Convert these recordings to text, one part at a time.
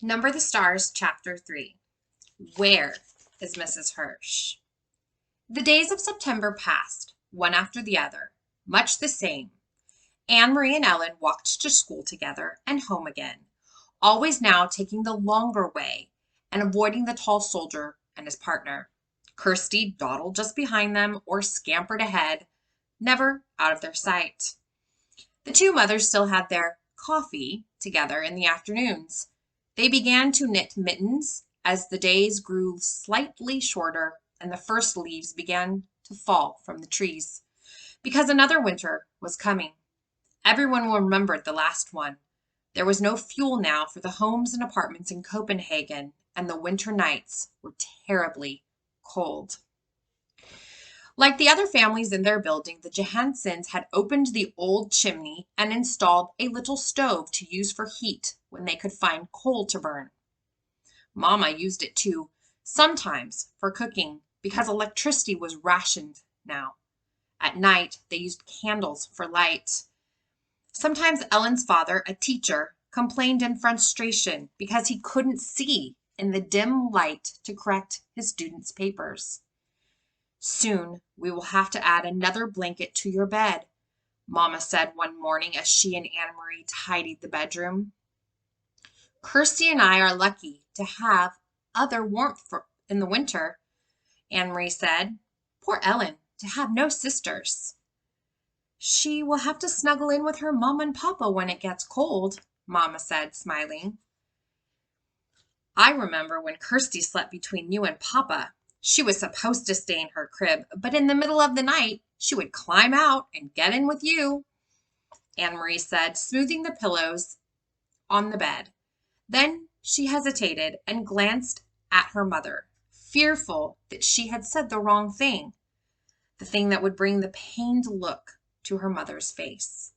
Number the Stars, Chapter 3. Where is Mrs. Hirsch? The days of September passed, one after the other, much the same. Anne Marie and Ellen walked to school together and home again, always now taking the longer way and avoiding the tall soldier and his partner. Kirsty dawdled just behind them or scampered ahead, never out of their sight. The two mothers still had their coffee together in the afternoons. They began to knit mittens as the days grew slightly shorter and the first leaves began to fall from the trees, because another winter was coming. Everyone remembered the last one. There was no fuel now for the homes and apartments in Copenhagen, and the winter nights were terribly cold. Like the other families in their building, the Johansons had opened the old chimney and installed a little stove to use for heat when they could find coal to burn. Mama used it too, sometimes for cooking, because electricity was rationed now. At night, they used candles for light. Sometimes Ellen's father, a teacher, complained in frustration because he couldn't see in the dim light to correct his students' papers. Soon we will have to add another blanket to your bed, Mama said one morning as she and Anne Marie tidied the bedroom. Kirsty and I are lucky to have other warmth in the winter, Anne Marie said. Poor Ellen, to have no sisters. She will have to snuggle in with her mama and papa when it gets cold, Mama said, smiling. I remember when Kirsty slept between you and Papa. She was supposed to stay in her crib, but in the middle of the night, she would climb out and get in with you, Anne Marie said, smoothing the pillows on the bed. Then she hesitated and glanced at her mother, fearful that she had said the wrong thing, the thing that would bring the pained look to her mother's face.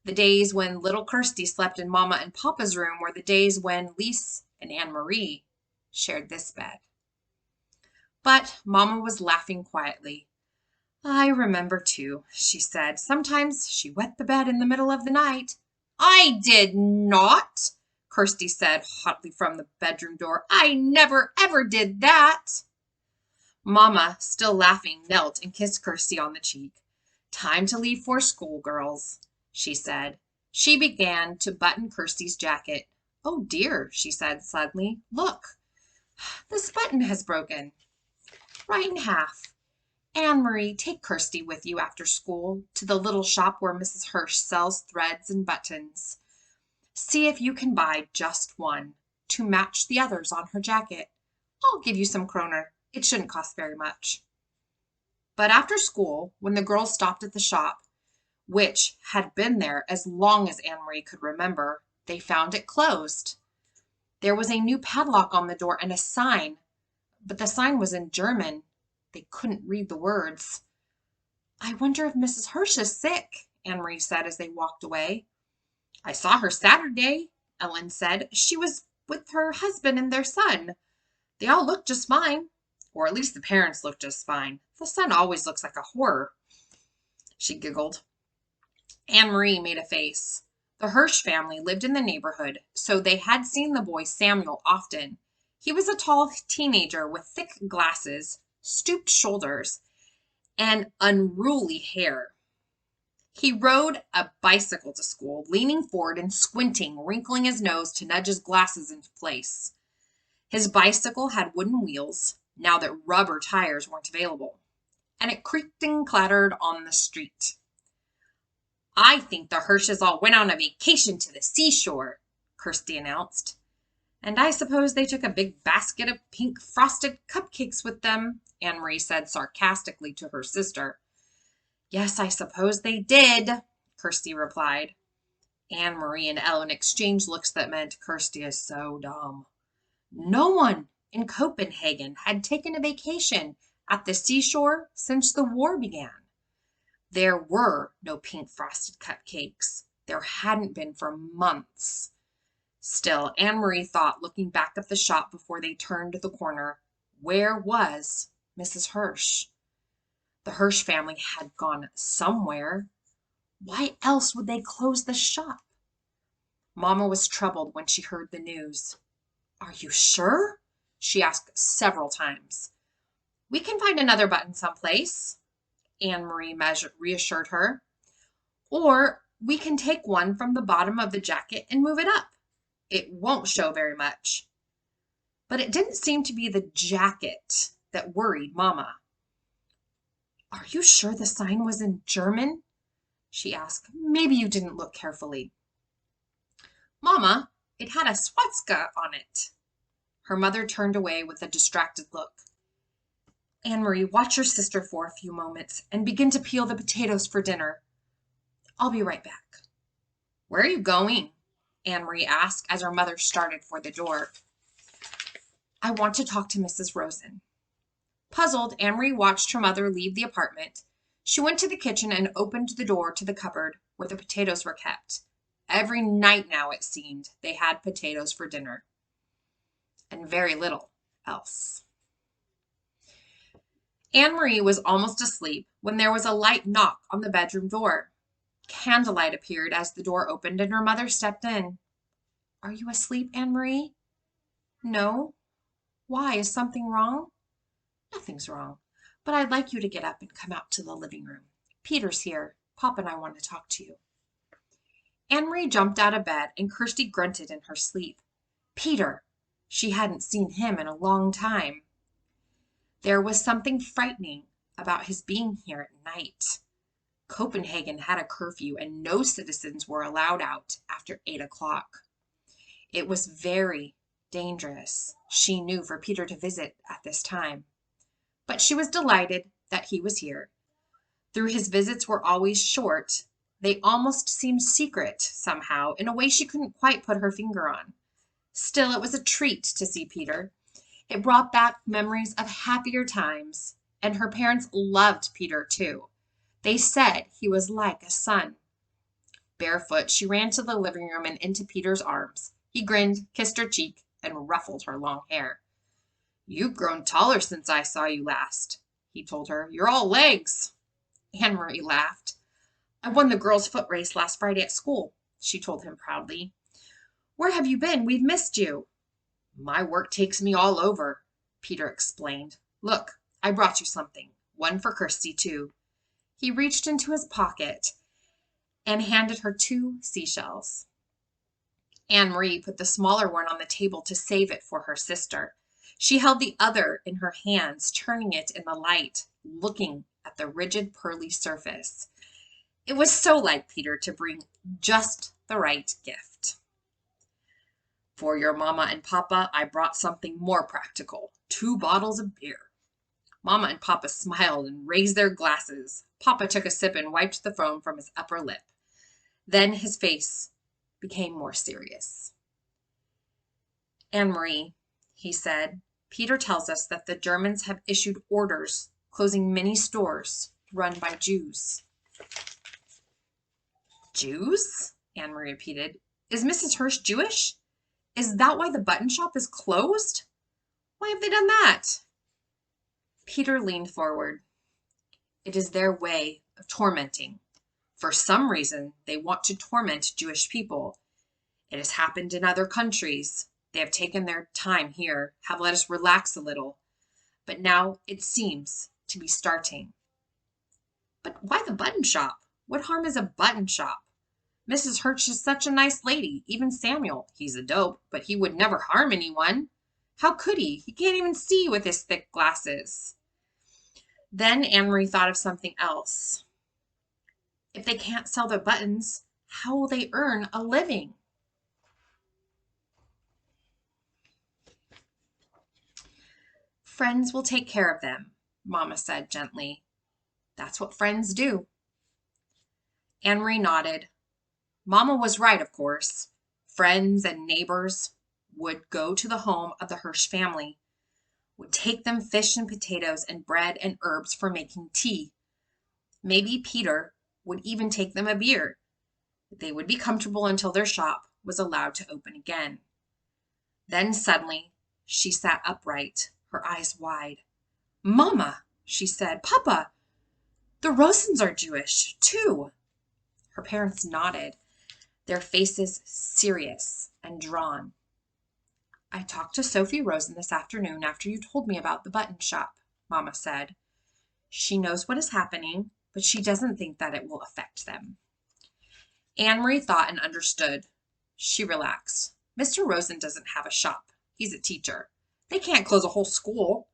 The days when little Kirsty slept in Mama and Papa's room were the days when Lise and Anne Marie shared this bed. But Mama was laughing quietly. I remember too, she said. Sometimes she wet the bed in the middle of the night. I did not, Kirsty said hotly from the bedroom door. I never, ever did that. Mama, still laughing, knelt and kissed Kirsty on the cheek. Time to leave for school, girls, she said. She began to button Kirsty's jacket. Oh dear, she said suddenly. Look, this button has broken. Right in half. Anne Marie, take Kirsty with you after school to the little shop where Mrs. Hirsch sells threads and buttons. See if you can buy just one to match the others on her jacket. I'll give you some kroner. It shouldn't cost very much. But after school, when the girls stopped at the shop, which had been there as long as Anne Marie could remember, they found it closed. There was a new padlock on the door and a sign, but the sign was in German. They couldn't read the words. I wonder if Mrs. Hirsch is sick, Anne Marie said as they walked away. I saw her Saturday, Ellen said. She was with her husband and their son. They all looked just fine, or at least the parents looked just fine. The son always looks like a horror. She giggled. Anne Marie made a face. The Hirsch family lived in the neighborhood, so they had seen the boy Samuel often. He was a tall teenager with thick glasses, stooped shoulders, and unruly hair. He rode a bicycle to school, leaning forward and squinting, wrinkling his nose to nudge his glasses into place. His bicycle had wooden wheels, now that rubber tires weren't available, and it creaked and clattered on the street. I think the Hirsches all went on a vacation to the seashore, Kirsty announced. And I suppose they took a big basket of pink frosted cupcakes with them, Anne Marie said sarcastically to her sister. Yes, I suppose they did, Kirsty replied. Anne Marie and Ellen exchanged looks that meant Kirsty is so dumb. No one in Copenhagen had taken a vacation at the seashore since the war began. There were no pink frosted cupcakes. There hadn't been for months. Still, Anne Marie thought, looking back at the shop before they turned the corner, where was Mrs. Hirsch? The Hirsch family had gone somewhere. Why else would they close the shop? Mama was troubled when she heard the news. "Are you sure?" she asked several times. "We can find another button someplace," Anne-Marie reassured her. "Or we can take one from the bottom of the jacket and move it up. It won't show very much." But it didn't seem to be the jacket that worried Mama. "Are you sure the sign was in German?" she asked. "Maybe you didn't look carefully." "Mama, it had a swastika on it." Her mother turned away with a distracted look. "Anne-Marie, watch your sister for a few moments and begin to peel the potatoes for dinner. I'll be right back." "Where are you going?" Anne-Marie asked as her mother started for the door. "I want to talk to Mrs. Rosen." Puzzled, Anne-Marie watched her mother leave the apartment. She went to the kitchen and opened the door to the cupboard where the potatoes were kept. Every night now, it seemed, they had potatoes for dinner. And very little else. Anne-Marie was almost asleep when there was a light knock on the bedroom door. Candlelight appeared as the door opened and her mother stepped in. "Are you asleep, Anne-Marie?" "No. Why? Is something wrong?" "Nothing's wrong, but I'd like you to get up and come out to the living room. Peter's here. Papa and I want to talk to you." Anne-Marie jumped out of bed and Kirsty grunted in her sleep. Peter! She hadn't seen him in a long time. There was something frightening about his being here at night. Copenhagen had a curfew and no citizens were allowed out after 8 o'clock. It was very dangerous, she knew, for Peter to visit at this time. But she was delighted that he was here. Though his visits were always short, they almost seemed secret somehow, in a way she couldn't quite put her finger on. Still, it was a treat to see Peter. It brought back memories of happier times, and her parents loved Peter too. They said he was like a son. Barefoot, she ran to the living room and into Peter's arms. He grinned, kissed her cheek, and ruffled her long hair. "You've grown taller since I saw you last," he told her. "You're all legs." Anne-Marie laughed. "I won the girls' foot race last Friday at school," she told him proudly. "Where have you been? We've missed you." "My work takes me all over," Peter explained. "Look, I brought you something. One for Kirsty, too." He reached into his pocket and handed her 2 seashells. Anne-Marie put the smaller one on the table to save it for her sister. She held the other in her hands, turning it in the light, looking at the rigid, pearly surface. It was so like Peter to bring just the right gift. "For your Mama and Papa, I brought something more practical. 2 bottles of beer." Mama and Papa smiled and raised their glasses. Papa took a sip and wiped the foam from his upper lip. Then his face became more serious. "Anne-Marie," he said, "Peter tells us that the Germans have issued orders closing many stores run by Jews." "Jews?" Anne-Marie repeated. "Is Mrs. Hirsch Jewish? Is that why the button shop is closed? Why have they done that?" Peter leaned forward. "It is their way of tormenting. For some reason, they want to torment Jewish people. It has happened in other countries. They have taken their time here, have let us relax a little. But now it seems to be starting." "But why the button shop? What harm is a button shop? Mrs. Hirsch is such a nice lady. Even Samuel, he's a dope, but he would never harm anyone. How could he? He can't even see with his thick glasses." Then Anne-Marie thought of something else. If they can't sell their buttons, how will they earn a living? "Friends will take care of them," Mama said gently. "That's what friends do." Anne-Marie nodded. Mama was right, of course. Friends and neighbors would go to the home of the Hirsch family, would take them fish and potatoes and bread and herbs for making tea. Maybe Peter would even take them a beer. They would be comfortable until their shop was allowed to open again. Then suddenly she sat upright, her eyes wide. "Mama," she said, "Papa, the Rosens are Jewish, too." Her parents nodded. their faces serious and drawn. "I talked to Sophie Rosen this afternoon after you told me about the button shop," Mama said. "She knows what is happening, but she doesn't think that it will affect them." Anne-Marie thought and understood. She relaxed. "Mr. Rosen doesn't have a shop. He's a teacher. They can't close a whole school."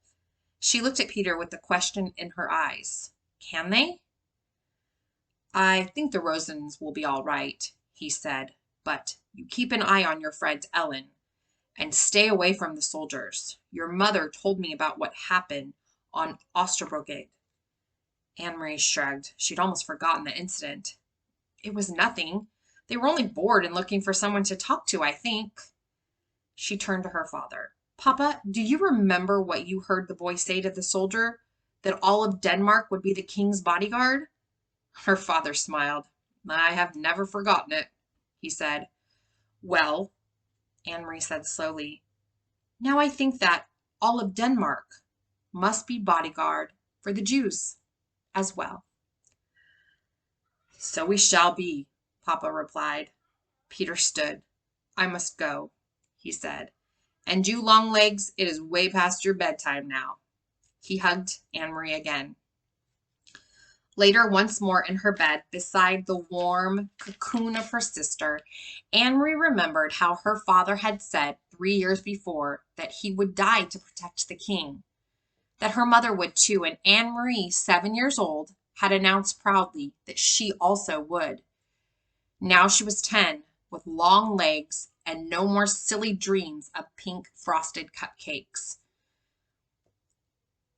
She looked at Peter with the question in her eyes. "Can they?" "I think the Rosens will be all right," he said. "But you keep an eye on your friend Ellen, and stay away from the soldiers. Your mother told me about what happened on Osterbrogade." Anne-Marie shrugged. She'd almost forgotten the incident. "It was nothing. They were only bored and looking for someone to talk to, I think." She turned to her father. "Papa, do you remember what you heard the boy say to the soldier? That all of Denmark would be the king's bodyguard?" Her father smiled. "I have never forgotten it," he said. "Well," Anne-Marie said slowly, "now I think that all of Denmark must be bodyguard for the Jews as well." "So we shall be," Papa replied. Peter stood. "I must go," he said. "And you, Longlegs, it is way past your bedtime now." He hugged Anne-Marie again. Later, once more in her bed, beside the warm cocoon of her sister, Anne-Marie remembered how her father had said 3 years before that he would die to protect the king, that her mother would too, and Anne-Marie, 7 years old, had announced proudly that she also would. Now she was 10, with long legs and no more silly dreams of pink frosted cupcakes.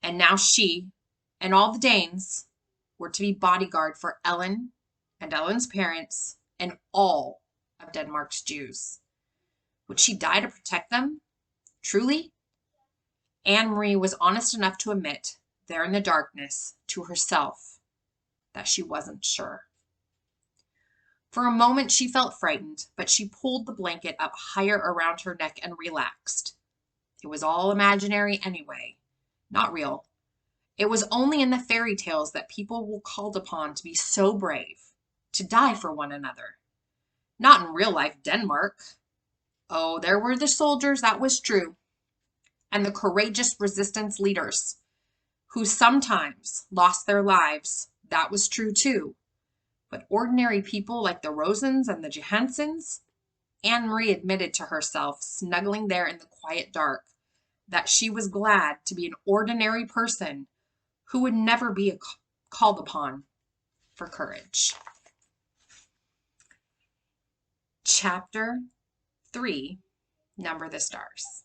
And now she and all the Danes were to be bodyguard for Ellen and Ellen's parents and all of Denmark's Jews. Would she die to protect them? Truly? Anne-Marie was honest enough to admit, there in the darkness, to herself, that she wasn't sure. For a moment she felt frightened, but she pulled the blanket up higher around her neck and relaxed. It was all imaginary anyway, not real. It was only in the fairy tales that people were called upon to be so brave, to die for one another. Not in real life Denmark. Oh, there were the soldiers, that was true, and the courageous resistance leaders, who sometimes lost their lives, that was true too. But ordinary people like the Rosens and the Johansons, Anne-Marie admitted to herself, snuggling there in the quiet dark, that she was glad to be an ordinary person who would never be called upon for courage. Chapter 3, Number the Stars.